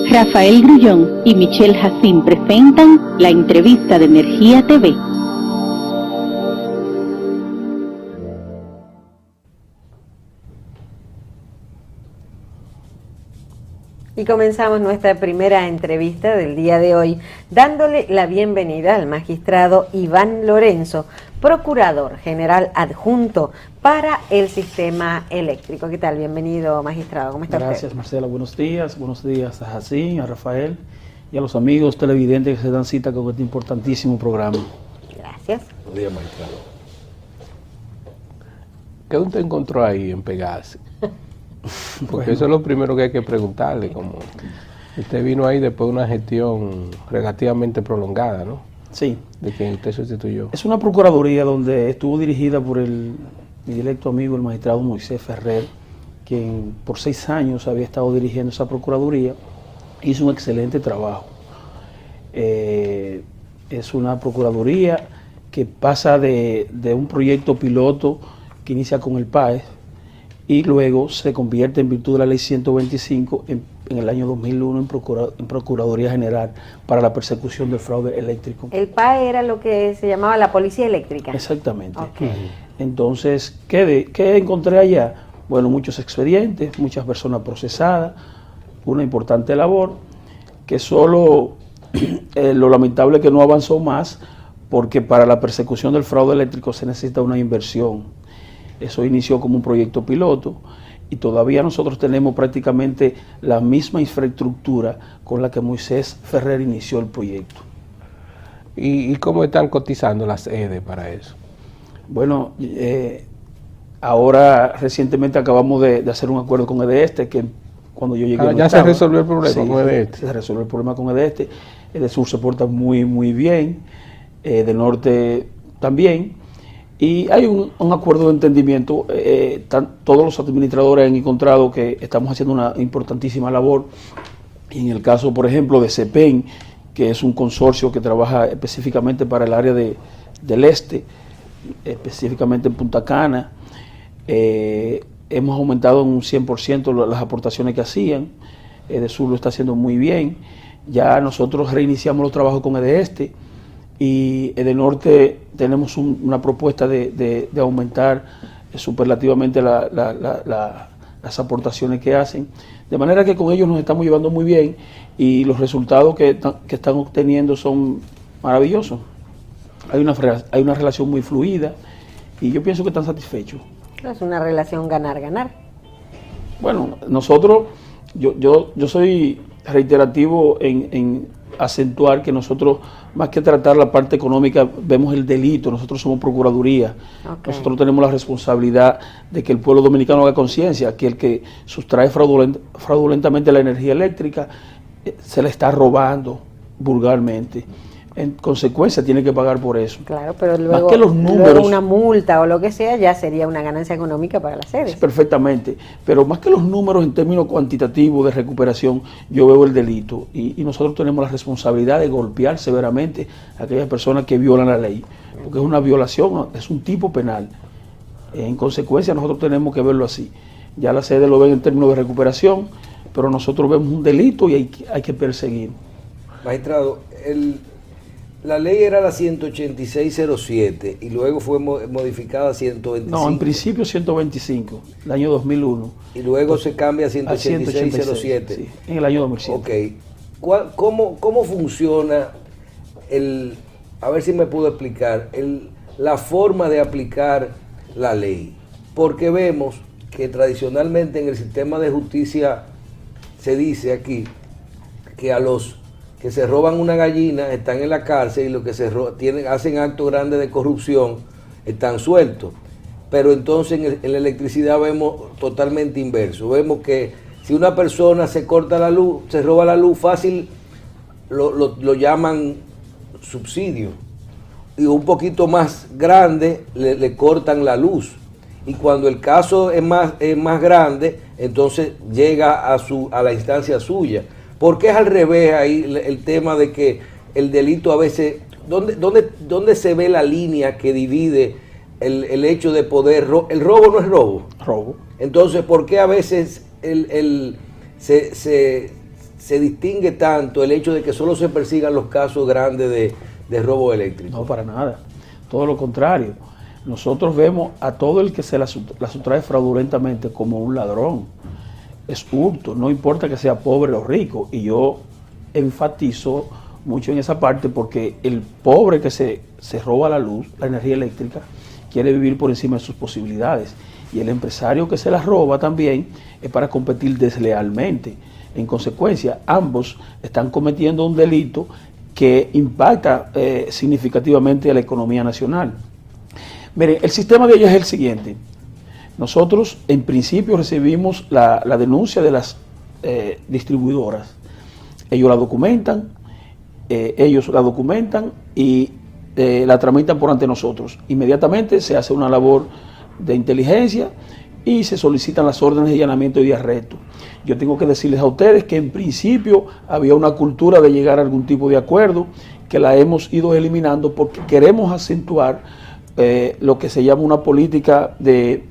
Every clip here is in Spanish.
Rafael Grullón y Michelle Jacín presentan la entrevista de Energía TV. Y comenzamos nuestra primera entrevista del día de hoy dándole la bienvenida al magistrado Iván Lorenzo, Procurador General Adjunto para el Sistema Eléctrico. ¿Qué tal? Bienvenido, magistrado. ¿Cómo está usted? Gracias, Marcela. Buenos días a Jacín, a Rafael y a los amigos televidentes que se dan cita con este importantísimo programa. Gracias. Buenos días, magistrado. ¿Qué usted encontró ahí en Pegasus? Porque bueno, eso es lo primero que hay que preguntarle. Como usted vino ahí después de una gestión relativamente prolongada, ¿no? Sí. De quien usted sustituyó. Es una procuraduría donde estuvo dirigida por mi directo amigo, el magistrado Moisés Ferrer, quien por 6 años había estado dirigiendo esa procuraduría. Hizo un excelente trabajo. Es una procuraduría que pasa de un proyecto piloto que inicia con el PAES y luego se convierte en virtud de la ley 125 en el año 2001 en Procuraduría General para la persecución del fraude eléctrico. El PAE era lo que se llamaba la Policía Eléctrica. Exactamente. Okay. Entonces, ¿qué encontré allá? Bueno, muchos expedientes, muchas personas procesadas, una importante labor, que solo lo lamentable es que no avanzó más, porque para la persecución del fraude eléctrico se necesita una inversión. Eso inició como un proyecto piloto y todavía nosotros tenemos prácticamente la misma infraestructura con la que Moisés Ferrer inició el proyecto. ¿Y cómo están cotizando las EDE para eso? Bueno, ahora recientemente acabamos de hacer un acuerdo con EDESTE, que cuando yo llegué... ¿Ya se resolvió el problema con EDESTE? Se resolvió el problema con EDESTE. EDESUR se porta muy bien, de norte también. Y hay un acuerdo de entendimiento. Todos los administradores han encontrado que estamos haciendo una importantísima labor. Y en el caso, por ejemplo, de CEPEN, que es un consorcio que trabaja específicamente para el área del este, específicamente en Punta Cana, hemos aumentado en un 100% las aportaciones que hacían. EDESUR lo está haciendo muy bien. Ya nosotros reiniciamos los trabajos con EDESTE. Y de norte tenemos una propuesta de aumentar superlativamente las aportaciones que hacen, de manera que con ellos nos estamos llevando muy bien y los resultados que están obteniendo son maravillosos. Hay una relación muy fluida y yo pienso que están satisfechos. Es una relación ganar-ganar. Bueno, nosotros, yo soy reiterativo en acentuar que nosotros, más que tratar la parte económica, vemos el delito. Nosotros somos procuraduría. Okay. Nosotros tenemos la responsabilidad de que el pueblo dominicano haga conciencia que el que sustrae fraudulentamente la energía eléctrica se le está robando vulgarmente. En consecuencia tiene que pagar por eso. Claro, pero luego, más que los números, luego una multa o lo que sea ya sería una ganancia económica para las sedes. Sí, perfectamente, pero más que los números en términos cuantitativos de recuperación, yo veo el delito y nosotros tenemos la responsabilidad de golpear severamente a aquellas personas que violan la ley, porque es una violación, es un tipo penal. En consecuencia nosotros tenemos que verlo así. Ya la sede lo ven en términos de recuperación, pero nosotros vemos un delito y hay que perseguir. Magistrado, la ley era la 18607 y luego fue modificada a 125. No, en principio 125, el año 2001. Y luego se cambia a 18607. Sí, en el año 2007. Ok. ¿Cómo funciona a ver si me puedo explicar, la forma de aplicar la ley? Porque vemos que tradicionalmente en el sistema de justicia se dice aquí que a los que se roban una gallina están en la cárcel y los que hacen actos grandes de corrupción están sueltos. Pero entonces en la electricidad vemos totalmente inverso. Vemos que si una persona se corta la luz, se roba la luz fácil, lo llaman subsidio. Y un poquito más grande le cortan la luz. Y cuando el caso es más grande, entonces llega a la instancia suya. ¿Por qué es al revés ahí el tema de que el delito a veces ¿dónde se ve la línea que divide el hecho de poder? El robo no es robo. Robo. Entonces, ¿por qué a veces se distingue tanto el hecho de que solo se persigan los casos grandes de robo eléctrico? No, para nada. Todo lo contrario. Nosotros vemos a todo el que se la sustrae fraudulentamente como un ladrón. Es hurto, no importa que sea pobre o rico. Y yo enfatizo mucho en esa parte porque el pobre que se roba la luz, la energía eléctrica, quiere vivir por encima de sus posibilidades. Y el empresario que se la roba también es para competir deslealmente. En consecuencia, ambos están cometiendo un delito que impacta significativamente a la economía nacional. Miren, el sistema de ellos es el siguiente. Nosotros, en principio, recibimos la denuncia de las distribuidoras. Ellos la documentan y la tramitan por ante nosotros. Inmediatamente se hace una labor de inteligencia y se solicitan las órdenes de allanamiento y de arresto. Yo tengo que decirles a ustedes que en principio había una cultura de llegar a algún tipo de acuerdo, que la hemos ido eliminando porque queremos acentuar lo que se llama una política de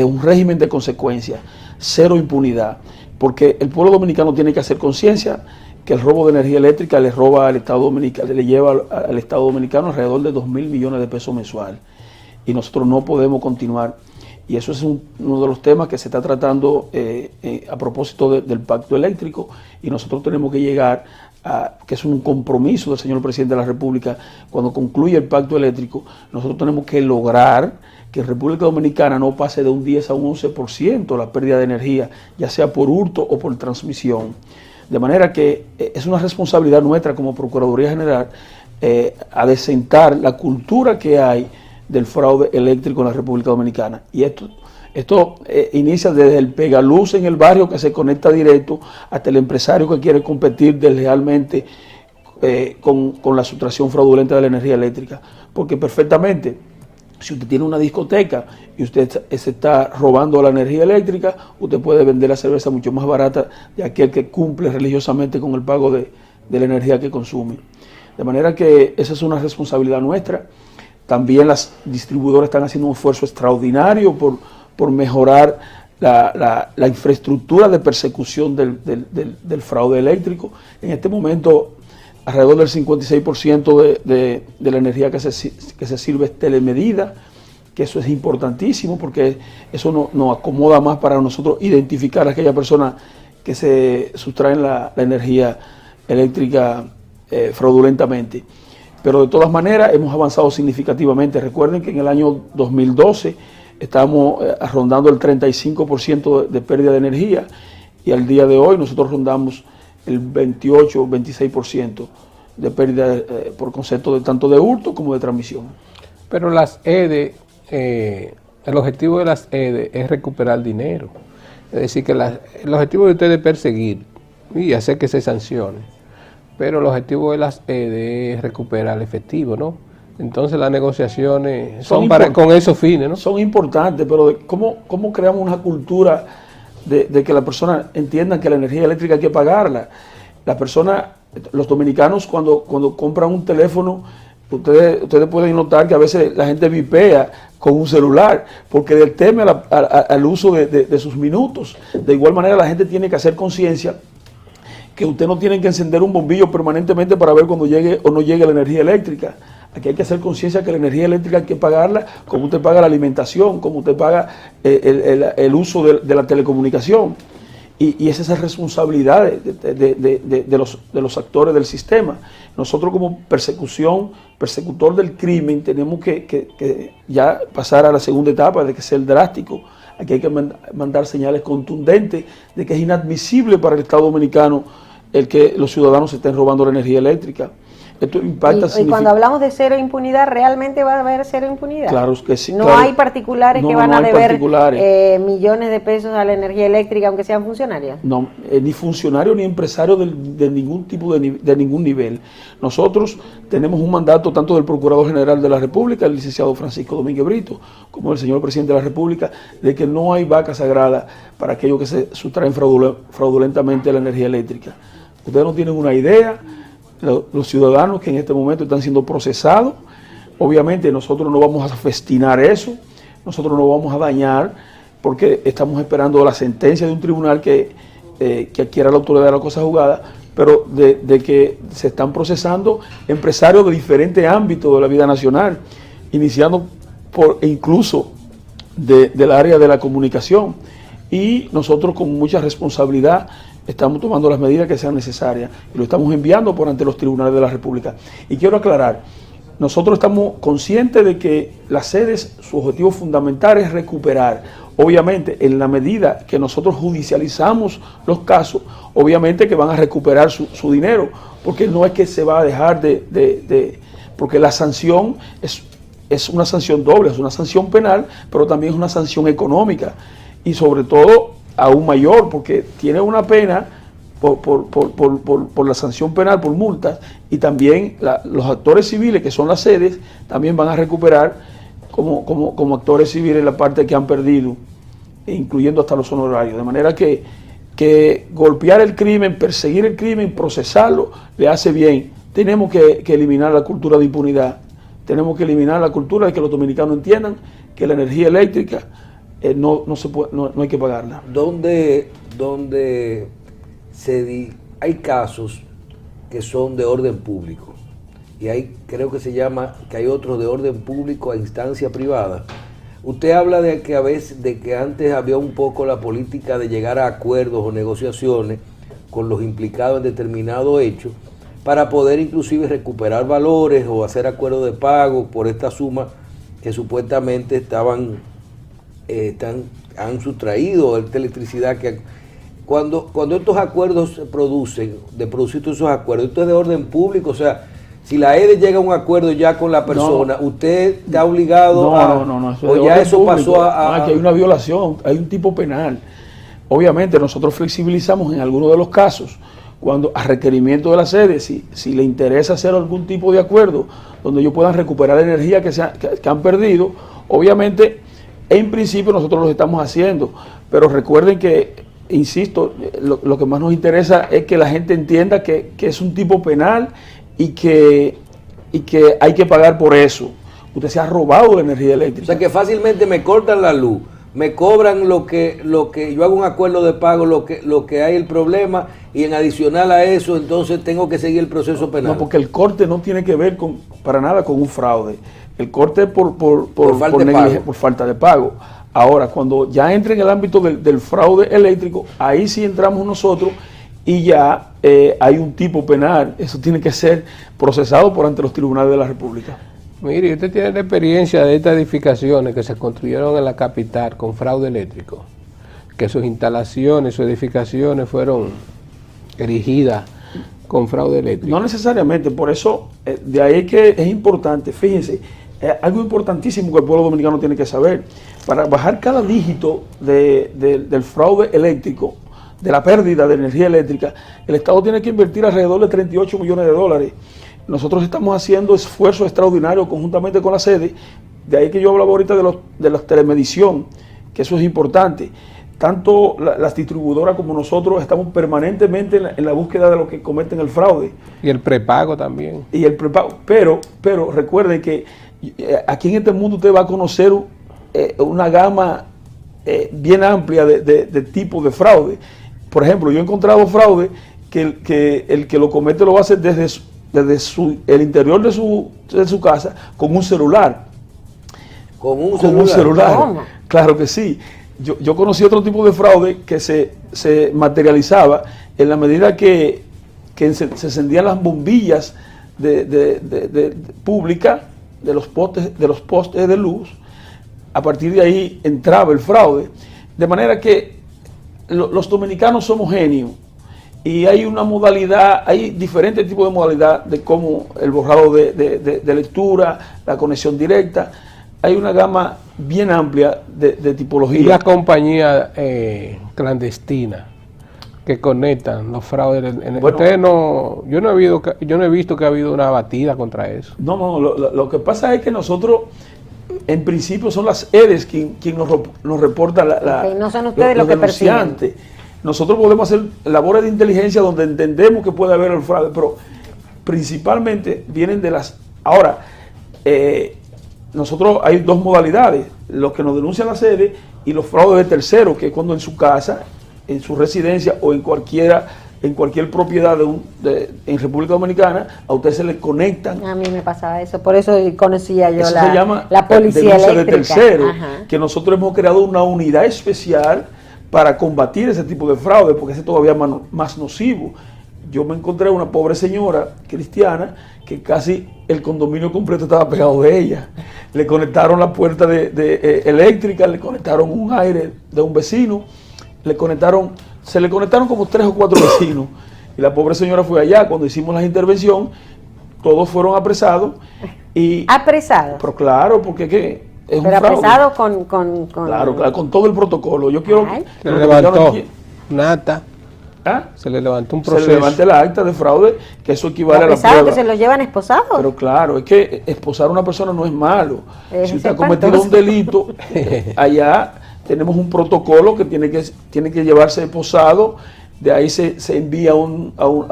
un régimen de consecuencias, cero impunidad, porque el pueblo dominicano tiene que hacer conciencia que el robo de energía eléctrica le roba al Estado dominicano, le lleva al Estado dominicano alrededor de 2.000 millones de pesos mensual, y nosotros no podemos continuar. Y eso es uno de los temas que se está tratando a propósito del pacto eléctrico, y nosotros tenemos que llegar que es un compromiso del señor presidente de la República. Cuando concluya el pacto eléctrico, nosotros tenemos que lograr que en República Dominicana no pase de un 10 a un 11% la pérdida de energía, ya sea por hurto o por transmisión. De manera que es una responsabilidad nuestra como Procuraduría General adecentar la cultura que hay del fraude eléctrico en la República Dominicana. Y esto inicia desde el pegaluz en el barrio que se conecta directo hasta el empresario que quiere competir deslealmente con la sustracción fraudulenta de la energía eléctrica. Porque perfectamente, si usted tiene una discoteca y usted se está robando la energía eléctrica, usted puede vender la cerveza mucho más barata de aquel que cumple religiosamente con el pago de la energía que consume. De manera que esa es una responsabilidad nuestra. También las distribuidoras están haciendo un esfuerzo extraordinario por mejorar la infraestructura de persecución del fraude eléctrico. En este momento, alrededor del 56% de la energía que se sirve es telemedida, que eso es importantísimo porque eso nos acomoda más para nosotros identificar a aquella persona que se sustraen la energía eléctrica fraudulentamente. Pero de todas maneras hemos avanzado significativamente. Recuerden que en el año 2012 estábamos rondando el 35% de pérdida de energía y al día de hoy nosotros rondamos el 28 o 26% de pérdida por concepto de tanto de hurto como de transmisión. Pero las EDE, el objetivo de las EDE es recuperar dinero. Es decir, que el objetivo de ustedes es perseguir y hacer que se sancione. Pero el objetivo de las EDE es recuperar el efectivo, ¿no? Entonces las negociaciones son con esos fines, ¿no? Son importantes, pero ¿cómo creamos una cultura de que la persona entienda que la energía eléctrica hay que pagarla? Los dominicanos cuando compran un teléfono, ustedes pueden notar que a veces la gente vipea con un celular porque teme al uso de sus minutos. De igual manera la gente tiene que hacer conciencia que usted no tiene que encender un bombillo permanentemente para ver cuando llegue o no llegue la energía eléctrica. Aquí hay que hacer conciencia que la energía eléctrica hay que pagarla como usted paga la alimentación, como usted paga el uso de la telecomunicación. Y esa es la responsabilidad de los actores del sistema. Nosotros como persecutor del crimen, tenemos que ya pasar a la segunda etapa de que ser drástico. Aquí hay que mandar señales contundentes de que es inadmisible para el Estado dominicano el que los ciudadanos estén robando la energía eléctrica. Esto impacta. Y cuando hablamos de cero impunidad, ¿realmente va a haber cero impunidad? Claro que sí. No claro. hay particulares que van a deber millones de pesos a la energía eléctrica, aunque sean funcionarios. No, ni funcionario ni empresario de ningún tipo de ningún nivel. Nosotros tenemos un mandato tanto del Procurador General de la República, el licenciado Francisco Domínguez Brito, como del señor Presidente de la República, de que no hay vaca sagrada para aquellos que se sustraen fraudulentamente la energía eléctrica. Ustedes no tienen una idea los ciudadanos que en este momento están siendo procesados. Obviamente nosotros no vamos a festinar eso, nosotros no vamos a dañar, porque estamos esperando la sentencia de un tribunal que adquiera la autoridad de la cosa juzgada, pero de que se están procesando empresarios de diferentes ámbitos de la vida nacional, iniciando incluso del área de la comunicación. Y nosotros con mucha responsabilidad estamos tomando las medidas que sean necesarias y lo estamos enviando por ante los tribunales de la República. Y quiero aclarar, nosotros estamos conscientes de que las sedes, su objetivo fundamental es recuperar. Obviamente, en la medida que nosotros judicializamos los casos, obviamente que van a recuperar su dinero, porque no es que se va a dejar porque la sanción es una sanción doble, es una sanción penal, pero también es una sanción económica, y sobre todo aún mayor, porque tiene una pena por la sanción penal, por multas, y también los actores civiles, que son las sedes, también van a recuperar como actores civiles la parte que han perdido, incluyendo hasta los honorarios. De manera que golpear el crimen, perseguir el crimen, procesarlo, le hace bien. Tenemos que eliminar la cultura de impunidad. Tenemos que eliminar la cultura de que los dominicanos entiendan que la energía eléctrica no hay que pagarla. ¿Dónde hay casos que son de orden público? Y creo que hay otros de orden público a instancia privada. Usted habla de que de que antes había un poco la política de llegar a acuerdos o negociaciones con los implicados en determinado hecho para poder inclusive recuperar valores o hacer acuerdos de pago por esta suma que supuestamente han sustraído esta electricidad que cuando estos acuerdos se producen, de producir todos esos acuerdos, esto es de orden público, o sea, si la EDE llega a un acuerdo ya con la persona, ¿usted está obligado no, o ya eso público. pasó a...? Que hay una violación, hay un tipo penal. Obviamente nosotros flexibilizamos en algunos de los casos, cuando a requerimiento de la sede, si le interesa hacer algún tipo de acuerdo donde ellos puedan recuperar la energía que han perdido, obviamente, en principio nosotros lo estamos haciendo, pero recuerden que, insisto, lo que más nos interesa es que la gente entienda que es un tipo penal y que hay que pagar por eso. Usted se ha robado la energía eléctrica. O sea que fácilmente me cortan la luz, me cobran lo que yo hago un acuerdo de pago, lo que hay el problema, y en adicional a eso entonces tengo que seguir el proceso penal. No, porque el corte no tiene que ver para nada con un fraude. El corte es por falta de pago. Ahora, cuando ya entra en el ámbito del fraude eléctrico, ahí sí entramos nosotros y ya hay un tipo penal. Eso tiene que ser procesado por ante los tribunales de la República. Mire, usted tiene la experiencia de estas edificaciones que se construyeron en la capital con fraude eléctrico, que sus instalaciones, sus edificaciones fueron erigidas con fraude eléctrico. No necesariamente, por eso, de ahí que es importante, fíjense, algo importantísimo que el pueblo dominicano tiene que saber, para bajar cada dígito del fraude eléctrico, de la pérdida de energía eléctrica, el Estado tiene que invertir alrededor de 38 millones de dólares. Nosotros estamos haciendo esfuerzos extraordinarios conjuntamente con la sede, de ahí que yo hablaba ahorita de la telemedición, que eso es importante. Tanto las distribuidoras como nosotros estamos permanentemente en la búsqueda de los que cometen el fraude. Y el prepago también. Y el prepago, pero recuerden que aquí en este mundo usted va a conocer una gama bien amplia de tipos de fraude. Por ejemplo, yo he encontrado fraude que el que lo comete lo va a hacer desde el interior de su casa con un celular. ¿Con un celular? ¿Cómo? Claro que sí. Yo conocí otro tipo de fraude que se materializaba en la medida que se encendían las bombillas públicas de los postes de luz. A partir de ahí entraba el fraude. De manera que los dominicanos somos genios. Y hay una modalidad, hay diferentes tipos de modalidad de cómo el borrado de lectura, la conexión directa. Hay una gama bien amplia de tipología. Y la compañía clandestina que conectan los fraudes. Bueno, yo no he visto que ha habido una batida contra eso. No, lo que pasa es que nosotros, en principio, son las EDES quien nos reporta no son ustedes los que persiguen. Nosotros podemos hacer labores de inteligencia donde entendemos que puede haber el fraude, principalmente vienen de las... Ahora, nosotros hay dos modalidades, los que nos denuncian la sede y los fraudes de terceros, que es cuando en su casa, en su residencia o en cualquier propiedad en República Dominicana, a usted se le conectan. A mí me pasaba eso, por eso conocía yo Eso se llama la policía denuncia de eléctrica. terceros, Ajá. que nosotros hemos creado una unidad especial para combatir ese tipo de fraude, porque ese es todavía más nocivo. Yo me encontré una pobre señora cristiana que casi el condominio completo estaba pegado de ella. Le conectaron la puerta eléctrica, le conectaron un aire de un vecino, se le conectaron como 3 o 4 vecinos. Y la pobre señora fue allá. Cuando hicimos la intervención, todos fueron apresados. ¿Apresados? Pero claro, porque ¿qué? Es Pero un fraude. apresados con... Claro, con todo el protocolo. Yo quiero... Ay. Se le levantó una acta, ¿Ah? se le levantó un Se proceso. le levanta la acta de fraude, que eso equivale a la ¿Apresados prueba. que se los llevan esposados? Pero claro, es que esposar a una persona no es malo. Es Si usted ha espantoso. cometido un delito, allá tenemos un protocolo que tiene que llevarse esposado, de ahí se envía a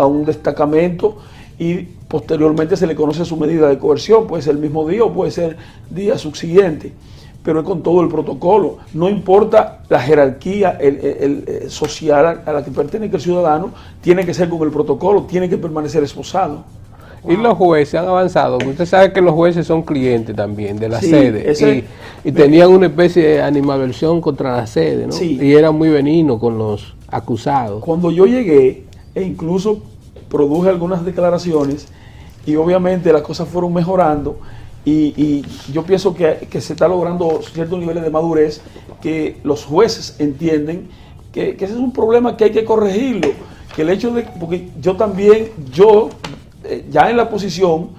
un destacamento y posteriormente se le conoce su medida de coerción, puede ser el mismo día o puede ser día subsiguiente, pero es con todo el protocolo. No importa la jerarquía el social a la que pertenece el ciudadano, tiene que ser con el protocolo, tiene que permanecer esposado. Y los jueces han avanzado. Usted sabe que los jueces son clientes también de la Sí, sede. Y tenían una especie de animadversión contra la sede, ¿no? Sí. Y eran muy benignos con los acusados. Cuando yo llegué, e incluso produje algunas declaraciones, y obviamente las cosas fueron mejorando, y yo pienso que se está logrando ciertos niveles de madurez, que los jueces entienden que ese es un problema que hay que corregirlo, que el hecho de, porque yo ya en la posición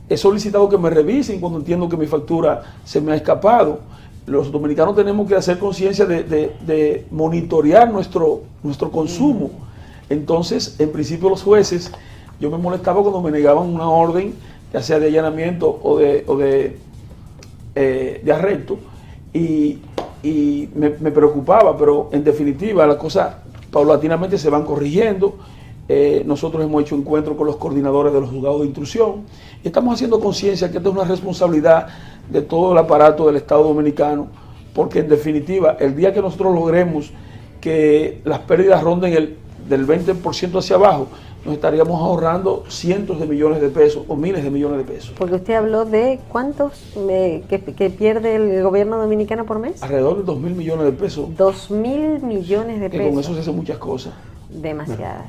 he solicitado que me revisen cuando entiendo que mi factura se me ha escapado. Los dominicanos tenemos que hacer conciencia de monitorear nuestro consumo. Entonces, en principio los jueces, yo me molestaba cuando me negaban una orden, ya sea de allanamiento o de arresto, y me preocupaba, pero en definitiva las cosas paulatinamente se van corrigiendo. Nosotros hemos hecho encuentros con los coordinadores de los juzgados de instrucción y estamos haciendo conciencia que esta es una responsabilidad de todo el aparato del Estado Dominicano, porque en definitiva el día que nosotros logremos que las pérdidas ronden del 20% hacia abajo, nos estaríamos ahorrando cientos de millones de pesos o miles de millones de pesos. Porque usted habló de cuántos que pierde el gobierno dominicano por mes. Alrededor de 2.000 millones de pesos. 2.000 millones de Que pesos. con eso se hacen muchas cosas. Demasiadas.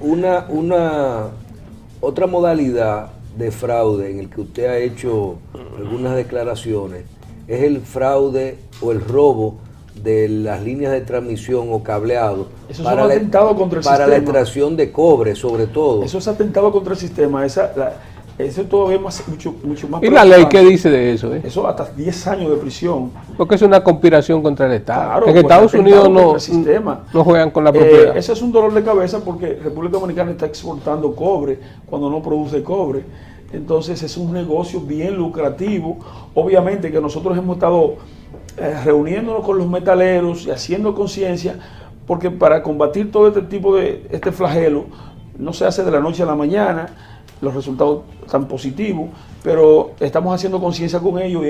Otra modalidad de fraude en el que usted ha hecho algunas declaraciones es el fraude o el robo de las líneas de transmisión o cableado Eso es un atentado contra el para la sistema. extracción de cobre, sobre todo. Eso es atentado contra el sistema. Eso es todavía mucho más. ¿Y la ley preocupante. qué dice de eso? Eso hasta 10 años de prisión. Porque es una conspiración contra el Estado. Claro, en pues, Estados atentado Unidos contra el sistema. no juegan con la propiedad. Ese es un dolor de cabeza porque República Dominicana está exportando cobre cuando no produce cobre. Entonces es un negocio bien lucrativo. Obviamente que nosotros hemos estado reuniéndonos con los metaleros y haciendo conciencia, porque para combatir todo este tipo de flagelo no se hace de la noche a la mañana, los resultados tan positivos, pero estamos haciendo conciencia con ellos y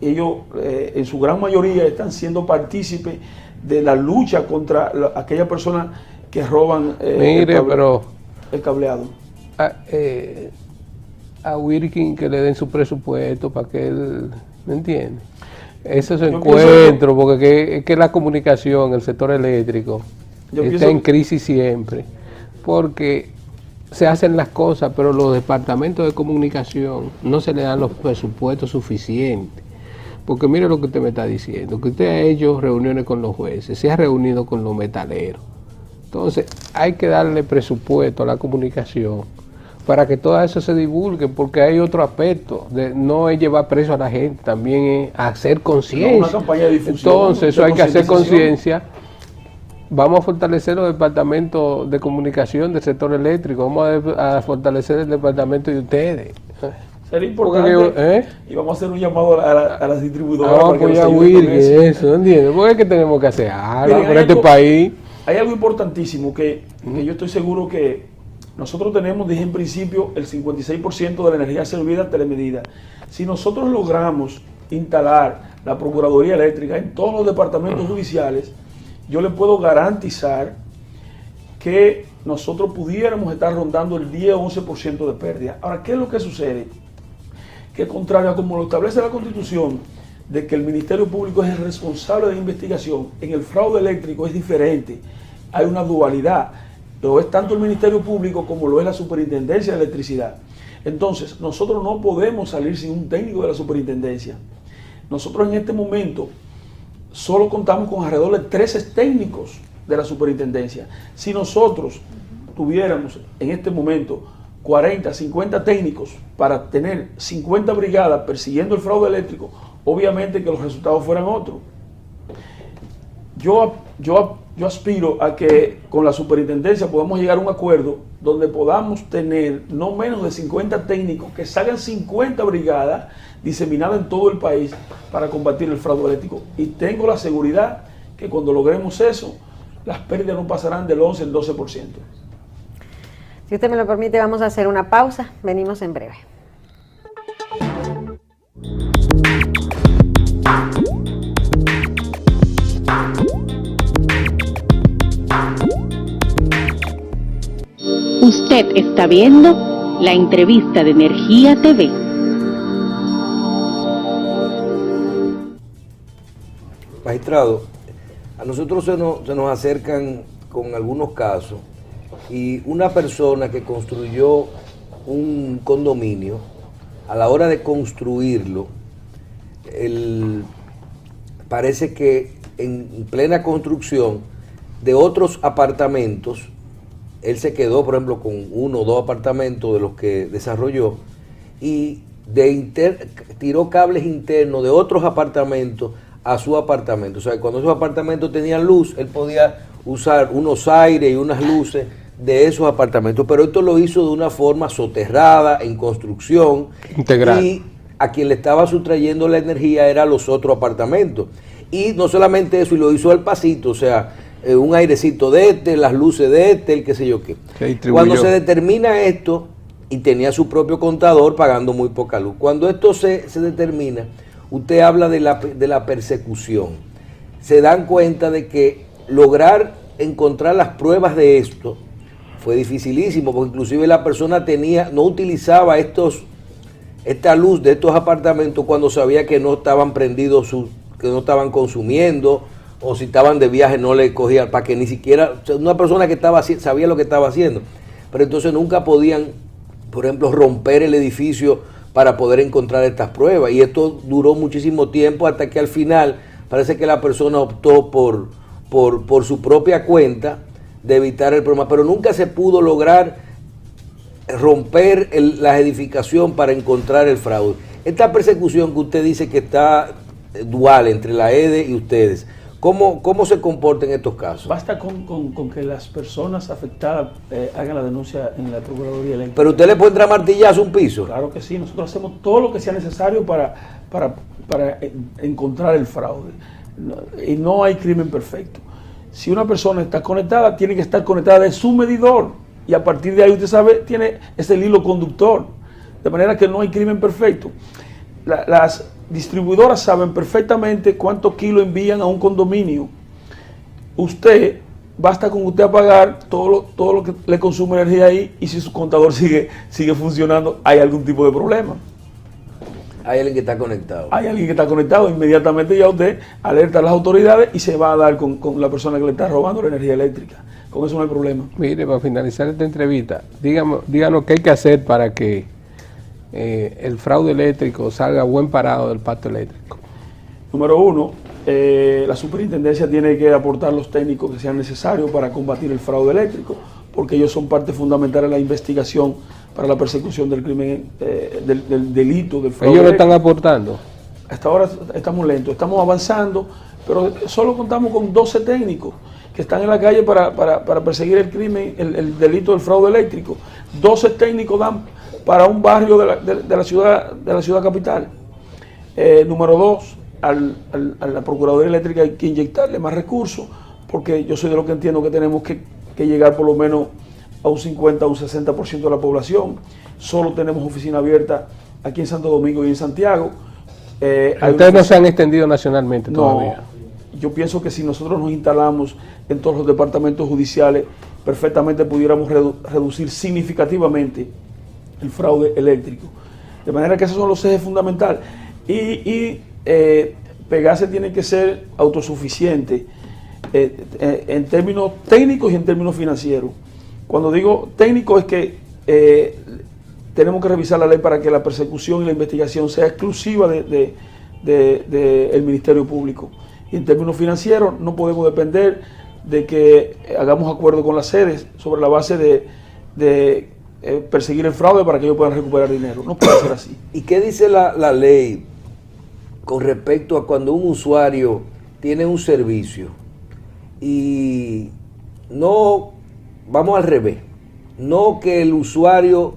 ellos en su gran mayoría están siendo partícipes de la lucha contra aquellas personas que roban el cableado. A Wirkin que le den su presupuesto para que él, ¿me entiende? Esos Yo encuentros, porque es que la comunicación, el sector eléctrico, está en crisis siempre, porque se hacen las cosas, pero los departamentos de comunicación no se le dan los presupuestos suficientes. Porque mire lo que usted me está diciendo, que usted ha hecho reuniones con los jueces, se ha reunido con los metaleros. Entonces, hay que darle presupuesto a la comunicación para que todo eso se divulgue, porque hay otro aspecto, no es llevar preso a la gente, también es hacer conciencia. Una campaña de difusión. Entonces, eso hay que hacer concientización. conciencia. Vamos a fortalecer los departamentos de comunicación del sector eléctrico, vamos a fortalecer el departamento de ustedes. Sería importante, y vamos a hacer un llamado a las distribuidoras. Vamos a para que nos apoyar a ayuden con Wirkin, eso, ¿no entiendes? Porque es que tenemos que hacer algo Miren, por este país. Hay algo importantísimo que yo estoy seguro que Nosotros tenemos, dije en principio, el 56% de la energía servida telemedida. Si nosotros logramos instalar la Procuraduría Eléctrica en todos los departamentos judiciales, yo le puedo garantizar que nosotros pudiéramos estar rondando el 10 o 11% de pérdida. Ahora, ¿qué es lo que sucede? Que contrario a como lo establece la Constitución, de que el Ministerio Público es el responsable de la investigación, en el fraude eléctrico es diferente. Hay una dualidad. Lo es tanto el Ministerio Público como lo es la Superintendencia de Electricidad. Entonces, nosotros no podemos salir sin un técnico de la Superintendencia. Nosotros en este momento solo contamos con alrededor de 13 técnicos de la Superintendencia. Si nosotros tuviéramos en este momento 40, 50 técnicos para tener 50 brigadas persiguiendo el fraude eléctrico, obviamente que los resultados fueran otros. Yo aspiro a que con la superintendencia podamos llegar a un acuerdo donde podamos tener no menos de 50 técnicos que salgan 50 brigadas diseminadas en todo el país para combatir el fraude eléctrico. Y tengo la seguridad que cuando logremos eso, las pérdidas no pasarán del 11 al 12%. Si usted me lo permite, vamos a hacer una pausa. Venimos en breve. Usted está viendo la entrevista de Energía TV. Magistrado, a nosotros se nos acercan con algunos casos y una persona que construyó un condominio, a la hora de construirlo, parece que en plena construcción de otros apartamentos, él se quedó, por ejemplo, con 1 o 2 apartamentos de los que desarrolló y tiró cables internos de otros apartamentos a su apartamento. O sea, cuando esos apartamentos tenían luz, él podía usar unos aires y unas luces de esos apartamentos. Pero esto lo hizo de una forma soterrada, en construcción. Integral. Y a quien le estaba sustrayendo la energía era los otros apartamentos. Y no solamente eso, y lo hizo al pasito, o sea, un airecito de las luces de el qué sé yo qué. Cuando se determina esto, y tenía su propio contador pagando muy poca luz, cuando esto se determina, usted habla de la persecución. Se dan cuenta de que lograr encontrar las pruebas de esto fue dificilísimo, porque inclusive la persona no utilizaba esta luz de estos apartamentos cuando sabía que no estaban prendidos, que no estaban consumiendo, o si estaban de viaje no le cogían, para que ni siquiera, una persona que sabía lo que estaba haciendo, pero entonces nunca podían, por ejemplo, romper el edificio para poder encontrar estas pruebas, y esto duró muchísimo tiempo hasta que al final parece que la persona optó por su propia cuenta de evitar el problema, pero nunca se pudo lograr romper la edificación para encontrar el fraude. Esta persecución que usted dice que está dual entre la EDE y ustedes, ¿cómo se comporta en estos casos? Basta con que las personas afectadas hagan la denuncia en la Procuraduría Eléctrica. ¿Pero usted le puede entrar martillazo a un piso? Claro que sí, nosotros hacemos todo lo que sea necesario para encontrar el fraude. Y no hay crimen perfecto. Si una persona está conectada, tiene que estar conectada de su medidor. Y a partir de ahí, usted sabe, es el hilo conductor. De manera que no hay crimen perfecto. Las distribuidoras saben perfectamente cuántos kilos envían a un condominio. Basta con usted apagar todo lo que le consume energía ahí, y si su contador sigue funcionando, hay algún tipo de problema. Hay alguien que está conectado. Hay alguien que está conectado, inmediatamente ya usted alerta a las autoridades y se va a dar con la persona que le está robando la energía eléctrica. Con eso no hay problema. Mire, para finalizar esta entrevista, díganos qué hay que hacer para que el fraude eléctrico salga buen parado del pacto eléctrico. Número 1, la superintendencia tiene que aportar los técnicos que sean necesarios para combatir el fraude eléctrico, porque ellos son parte fundamental de la investigación para la persecución del crimen, del delito, del fraude. ¿Ellos lo están aportando? Hasta ahora estamos lentos, estamos avanzando, pero solo contamos con 12 técnicos que están en la calle para perseguir el crimen, el delito del fraude eléctrico. 12 técnicos dan para un barrio de la ciudad capital. Número 2, a la Procuraduría Eléctrica hay que inyectarle más recursos, porque yo soy de lo que entiendo que tenemos que llegar por lo menos a un 50, a un 60% de la población. Solo tenemos oficina abierta aquí en Santo Domingo y en Santiago. Ustedes no se han extendido nacionalmente todavía. Yo pienso que si nosotros nos instalamos en todos los departamentos judiciales, perfectamente pudiéramos reducir significativamente el fraude eléctrico. De manera que esos son los ejes fundamentales. Pegase tiene que ser autosuficiente en términos técnicos y en términos financieros. Cuando digo técnico es que tenemos que revisar la ley para que la persecución y la investigación sea exclusiva del Ministerio Público. Y en términos financieros no podemos depender de que hagamos acuerdos con las sedes sobre la base de perseguir el fraude para que ellos puedan recuperar dinero. No puede ser así. ¿Y qué dice la ley con respecto a cuando un usuario tiene un servicio y no, vamos al revés, no que el usuario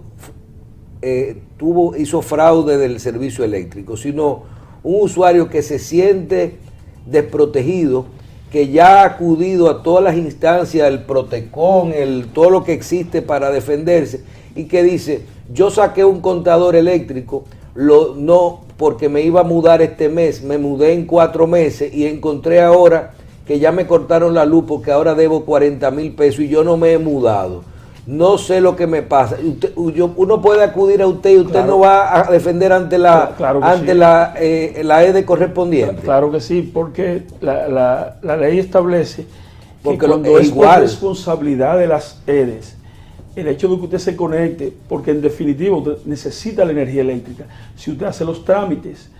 hizo fraude del servicio eléctrico, sino un usuario que se siente desprotegido, que ya ha acudido a todas las instancias, el Protecon, todo lo que existe para defenderse, y que dice, yo saqué un contador eléctrico, no porque me iba a mudar este mes, me mudé en 4 meses y encontré ahora que ya me cortaron la luz porque ahora debo 40,000 pesos y yo no me he mudado. No sé lo que me pasa. Uno puede acudir a usted y usted claro, no va a defender ante la EDE correspondiente. Claro que sí, porque la ley establece que cuando es por responsabilidad de las EDEs, el hecho de que usted se conecte, porque en definitiva usted necesita la energía eléctrica, si usted hace los trámites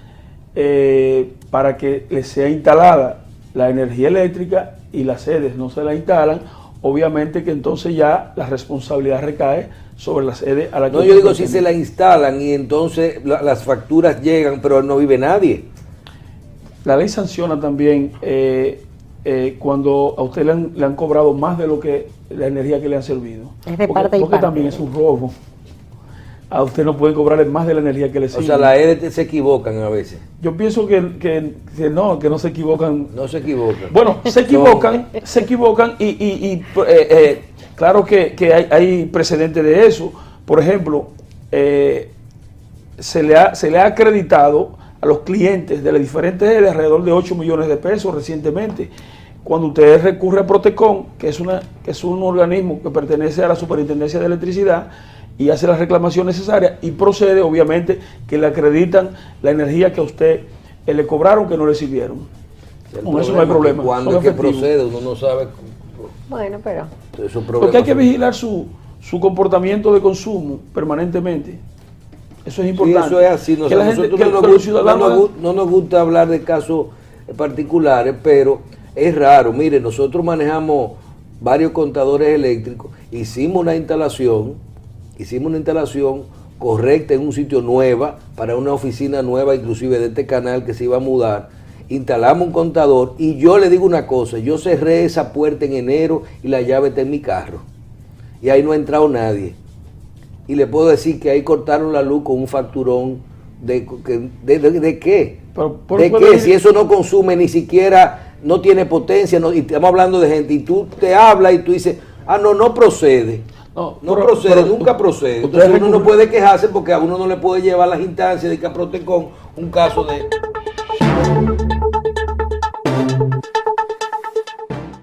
para que le sea instalada la energía eléctrica y las EDEs no se la instalan, obviamente que entonces ya la responsabilidad recae sobre las EDEs a la que... No, yo digo si se la instalan y entonces las facturas llegan, pero no vive nadie. La ley sanciona también cuando a usted le han cobrado más de lo que la energía que le han servido. Es de parte y parte. Porque también es un robo. A usted no puede cobrarle más de la energía que le sirve. O sea, las EDE se equivocan a veces. Yo pienso que no se equivocan. No se equivocan. Bueno, se equivocan y claro que hay precedentes de eso. Por ejemplo, se le ha acreditado a los clientes de las diferentes EDE alrededor de 8 millones de pesos recientemente. Cuando usted recurre a Protecon, que es un organismo que pertenece a la Superintendencia de Electricidad, y hace la reclamación necesaria y procede, obviamente, que le acreditan la energía que a usted le cobraron que no le sirvieron. Con eso no hay problema. Cuando es que procede, uno no sabe. Bueno, pero... Porque hay que vigilar su comportamiento de consumo permanentemente. Eso es importante. Sí, eso es así. No nos gusta hablar de casos particulares, pero es raro. Mire, nosotros manejamos varios contadores eléctricos, hicimos una instalación correcta en un sitio nueva, para una oficina nueva, inclusive de este canal que se iba a mudar. Instalamos un contador y yo le digo una cosa, yo cerré esa puerta en enero y la llave está en mi carro. Y ahí no ha entrado nadie. Y le puedo decir que ahí cortaron la luz con un facturón ¿de qué? ¿De qué? Si eso no consume ni siquiera, no tiene potencia, y estamos hablando de gente, y tú te hablas y tú dices, no procede. Nunca procede. Entonces uno no puede quejarse porque a uno no le puede llevar las instancias de que a Protecon un caso de...